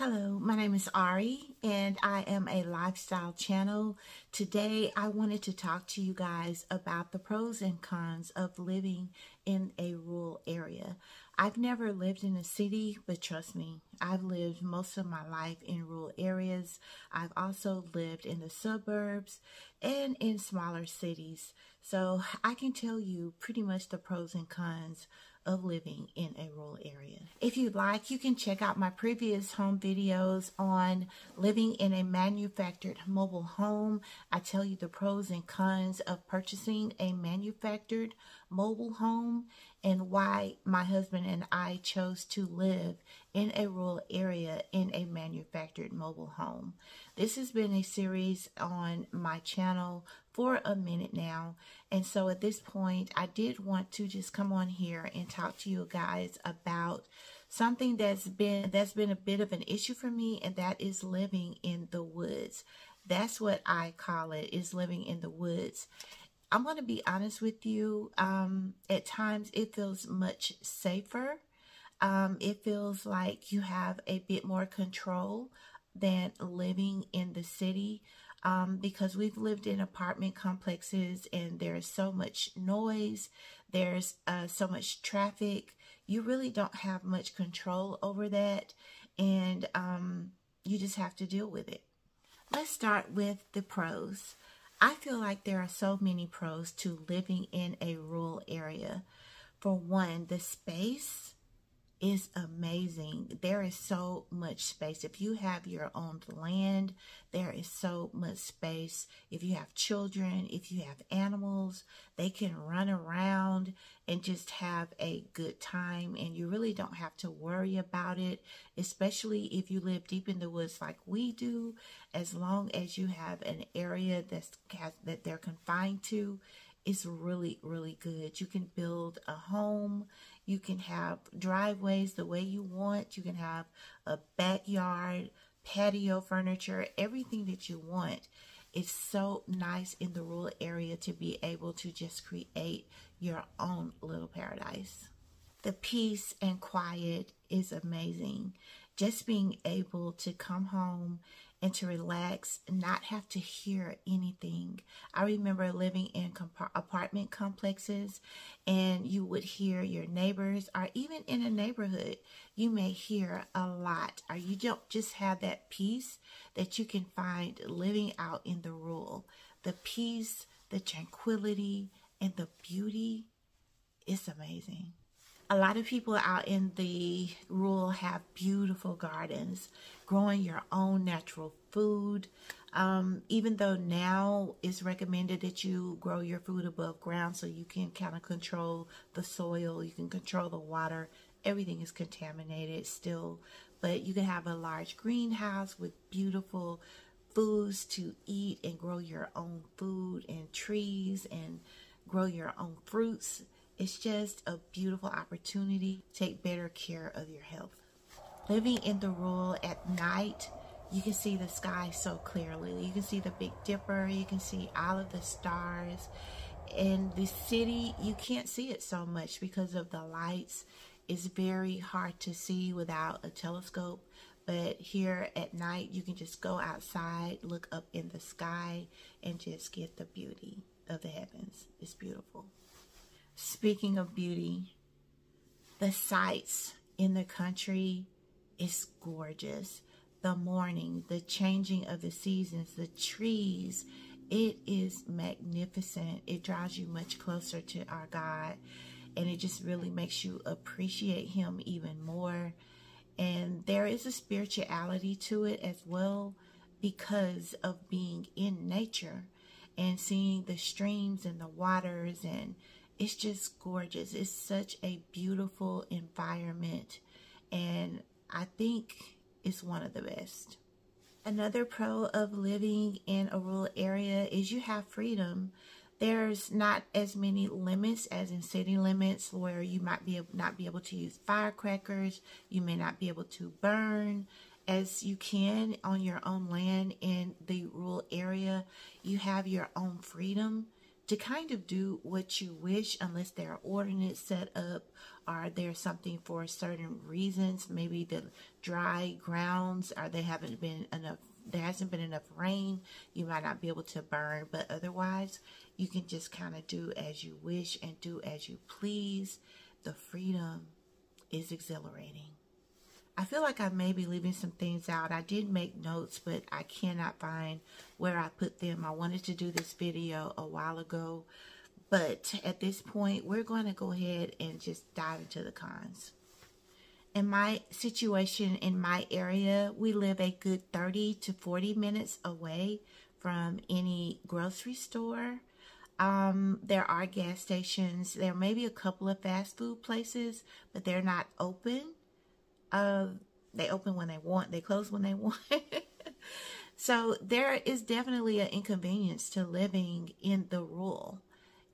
Hello, my name is Ari and I am a lifestyle channel. Today I wanted to talk to you guys about the pros and cons of living in a rural area. I've never lived in a city, but trust me, I've lived most of my life in rural areas. I've also lived in the suburbs and in smaller cities. So I can tell you pretty much the pros and cons of living in a rural area. If you'd like, you can check out my previous home videos on living in a manufactured mobile home. I tell you the pros and cons of purchasing a manufactured mobile home and why my husband and I chose to live in a rural area in a manufactured mobile home. This has been a series on my channel for a minute now, and so at this point I did want to just come on here and talk to you guys about something that's been a bit of an issue for me, and that is living in the woods. That's what I call it, is living in the woods. I'm going to be honest with you, at times it feels much safer. It feels like you have a bit more control than living in the city, because we've lived in apartment complexes and there's so much noise, there's so much traffic. You really don't have much control over that, and you just have to deal with it. Let's start with the pros. I feel like there are so many pros to living in a rural area. For one, the space is amazing. There is so much space. If you have your own land, there is so much space. If you have children, if you have animals, they can run around and just have a good time, and you really don't have to worry about it, especially if you live deep in the woods like we do. As long as you have an area that they're confined to, it's really, really good. You can build a home. You can have driveways the way you want. You can have a backyard, patio furniture, everything that you want. It's so nice in the rural area to be able to just create your own little paradise. The peace and quiet is amazing. Just being able to come home and to relax, not have to hear anything. I remember living in apartment complexes, and you would hear your neighbors, or even in a neighborhood, you may hear a lot, or you don't just have that peace that you can find living out in the rural. The peace, the tranquility, and the beauty is amazing. A lot of people out in the rural have beautiful gardens, growing your own natural food. Even though now it's recommended that you grow your food above ground so you can kind of control the soil, you can control the water. Everything is contaminated still, but you can have a large greenhouse with beautiful foods to eat and grow your own food and trees and grow your own fruits. It's just a beautiful opportunity to take better care of your health. Living in the rural at night, you can see the sky so clearly. You can see the Big Dipper. You can see all of the stars. In the city, you can't see it so much because of the lights. It's very hard to see without a telescope. But here at night, you can just go outside, look up in the sky, and just get the beauty of the heavens. It's beautiful. Speaking of beauty, the sights in the country is gorgeous. The morning, the changing of the seasons, the trees, it is magnificent. It draws you much closer to our God, and it just really makes you appreciate Him even more. And there is a spirituality to it as well because of being in nature and seeing the streams and the waters, and it's just gorgeous. It's such a beautiful environment, and I think it's one of the best. Another pro of living in a rural area is you have freedom. There's not as many limits as in city limits, where you might not be able to use firecrackers. You may not be able to burn as you can on your own land. In the rural area, you have your own freedom to kind of do what you wish, unless there are ordinance set up or there's something for certain reasons. Maybe the dry grounds, or there hasn't been enough rain. You might not be able to burn, but otherwise you can just kind of do as you wish and do as you please. The freedom is exhilarating. I feel like I may be leaving some things out. I did make notes, but I cannot find where I put them. I wanted to do this video a while ago, but at this point, we're going to go ahead and just dive into the cons. In my situation, in my area, we live a good 30 to 40 minutes away from any grocery store. There are gas stations. There may be a couple of fast food places, but they're not open. They open when they want, they close when they want. So there is definitely an inconvenience to living in the rural.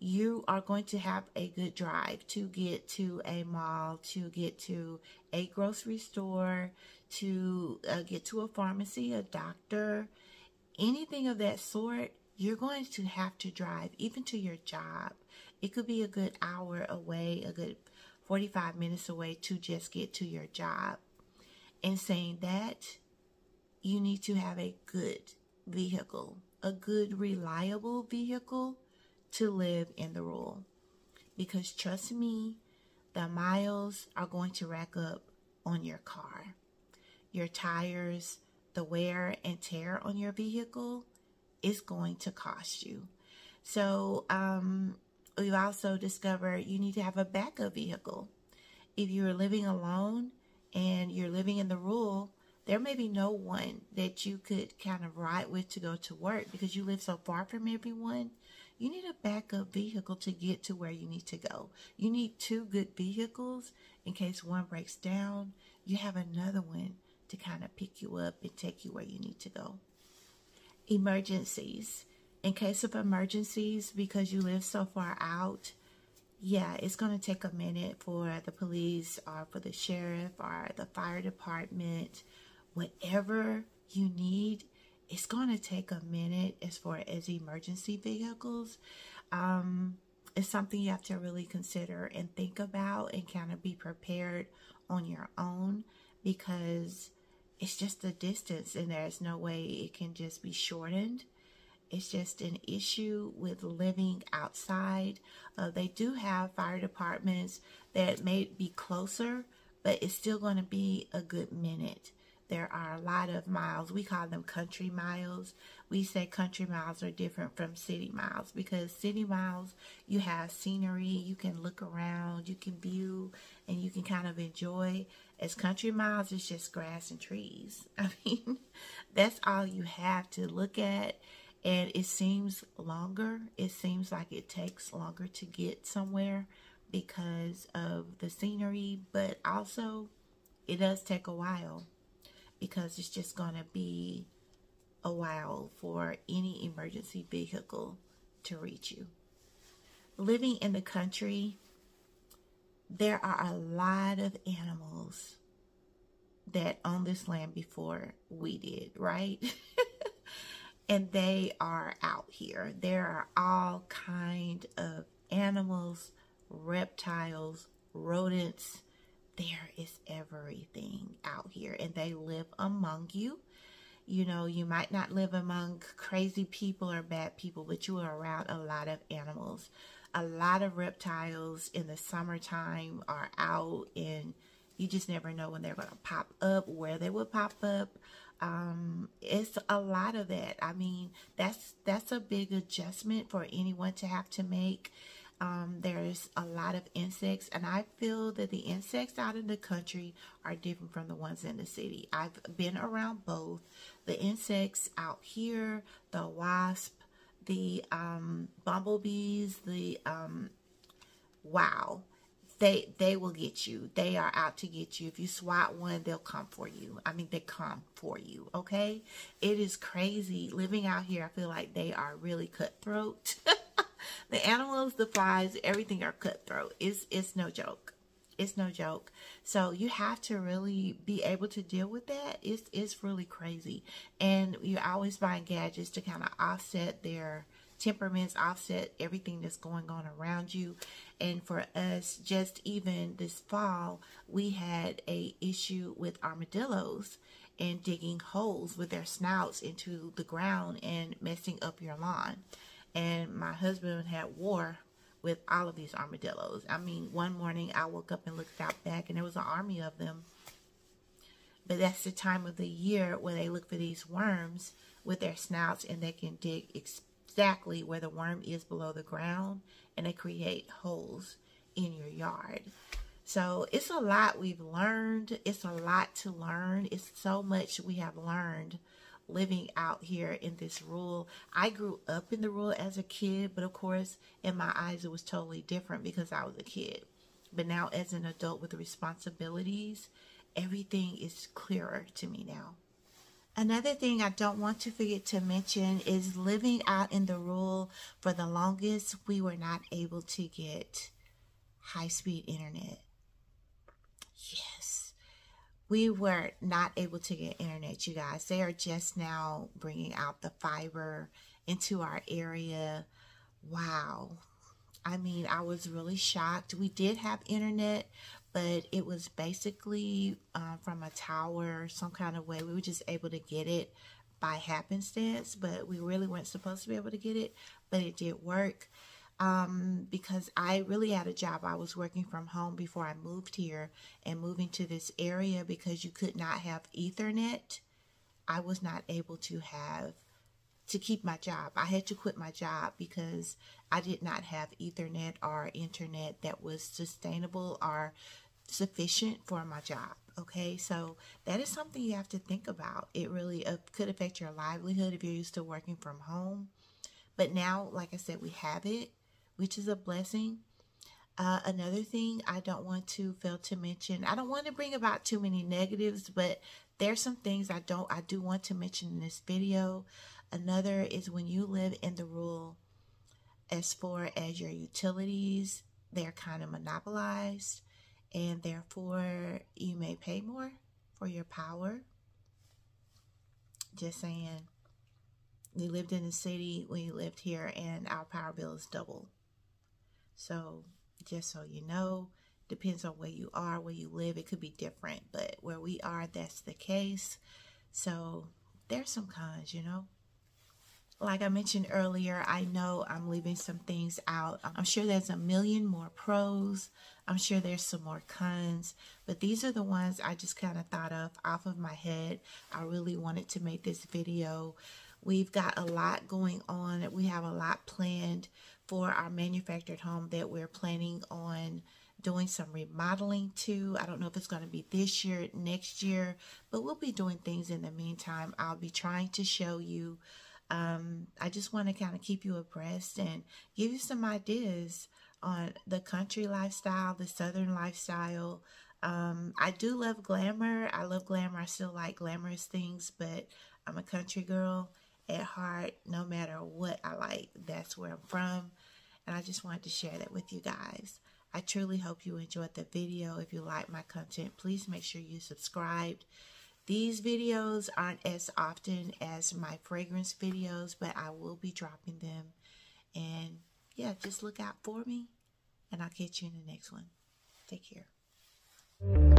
You are going to have a good drive to get to a mall, to get to a grocery store, to get to a pharmacy, a doctor, anything of that sort. You're going to have to drive, even to your job. It could be a good hour away, a good 45 minutes away to just get to your job. And saying that, you need to have a good vehicle, a good reliable vehicle to live in the rural. Because trust me, the miles are going to rack up on your car. Your tires, the wear and tear on your vehicle is going to cost you. So we've also discovered you need to have a backup vehicle. If you're living alone and you're living in the rural, there may be no one that you could kind of ride with to go to work because you live so far from everyone. You need a backup vehicle to get to where you need to go. You need two good vehicles in case one breaks down. You have another one to kind of pick you up and take you where you need to go. Emergencies. In case of emergencies, because you live so far out, yeah, it's going to take a minute for the police or for the sheriff or the fire department. Whatever you need, it's going to take a minute as far as emergency vehicles. It's something you have to really consider and think about and kind of be prepared on your own, because it's just a distance and there's no way it can just be shortened. It's just an issue with living outside. They do have fire departments that may be closer, but it's still going to be a good minute. There are a lot of miles. We call them country miles. We say country miles are different from city miles, because city miles, you have scenery, you can look around, you can view, and you can kind of enjoy. As country miles, it's just grass and trees. I mean, that's all you have to look at. And it seems longer. It seems like it takes longer to get somewhere because of the scenery, but also it does take a while, because it's just going to be a while for any emergency vehicle to reach you. Living in the country, there are a lot of animals that owned this land before we did, right? And they are out here. There are all kind of animals, reptiles, rodents. There is everything out here, and they live among you. You know, you might not live among crazy people or bad people, but you are around a lot of animals. A lot of reptiles in the summertime are out, and you just never know when they're going to pop up, where they will pop up. It's a lot of that. I mean, that's a big adjustment for anyone to have to make. There's a lot of insects, and I feel that the insects out in the country are different from the ones in the city. I've been around both. The insects out here, the wasp, the bumblebees, the wow. They will get you. They are out to get you. If you swat one, they'll come for you. I mean, they come for you, okay? It is crazy. Living out here, I feel like they are really cutthroat. The animals, the flies, everything are cutthroat. It's no joke. It's no joke. So you have to really be able to deal with that. It's really crazy. And you're always buying gadgets to kind of offset their temperaments offset everything that's going on around you. And for us, just even this fall, we had a issue with armadillos and digging holes with their snouts into the ground and messing up your lawn. And my husband had war with all of these armadillos. I mean, one morning I woke up and looked out back and there was an army of them. But that's the time of the year where they look for these worms with their snouts, and they can dig exactly where the worm is below the ground, and they create holes in your yard. So it's a lot we've learned. It's a lot to learn. It's so much we have learned living out here in this rural. I grew up in the rural as a kid, but of course, in my eyes, it was totally different because I was a kid. But now as an adult with responsibilities, everything is clearer to me now. Another thing I don't want to forget to mention is living out in the rural. For the longest, we were not able to get high-speed internet. Yes, we were not able to get internet, you guys. They are just now bringing out the fiber into our area. Wow. I mean, I was really shocked. We did have internet, but it was basically from a tower, some kind of way. We were just able to get it by happenstance, but we really weren't supposed to be able to get it, but it did work. Because I really had a job. I was working from home before I moved here, and moving to this area, because you could not have Ethernet, I was not able to keep my job. I had to quit my job because I did not have Ethernet or internet that was sustainable or sufficient for my job. Okay, so that is something you have to think about. It really could affect your livelihood if you're used to working from home. But now, like I said, we have it, which is a blessing. Another thing I don't want to fail to mention, I don't want to bring about too many negatives, but there's some things I do want to mention in this video. Another is when you live in the rural, as far as your utilities, they're kind of monopolized, and therefore you may pay more for your power. Just saying. We lived in the city when you lived here, and our power bill is double. So just so you know, depends on where you are, where you live, it could be different, but where we are, that's the case. So there's some cons, you know. Like I mentioned earlier, I know I'm leaving some things out. I'm sure there's a million more pros. I'm sure there's some more cons, but these are the ones I just kind of thought of off of my head. I really wanted to make this video. We've got a lot going on. We have a lot planned for our manufactured home that we're planning on doing some remodeling to. I don't know if it's going to be this year, next year, but we'll be doing things in the meantime. I'll be trying to show you. I just want to kind of keep you abreast and give you some ideas on the country lifestyle, the southern lifestyle. I do love glamour. I love glamour. I still like glamorous things, but I'm a country girl at heart. No matter what I like, that's where I'm from. And I just wanted to share that with you guys. I truly hope you enjoyed the video. If you like my content, please make sure you subscribed. These videos aren't as often as my fragrance videos, but I will be dropping them. And yeah, just look out for me, and I'll catch you in the next one. Take care.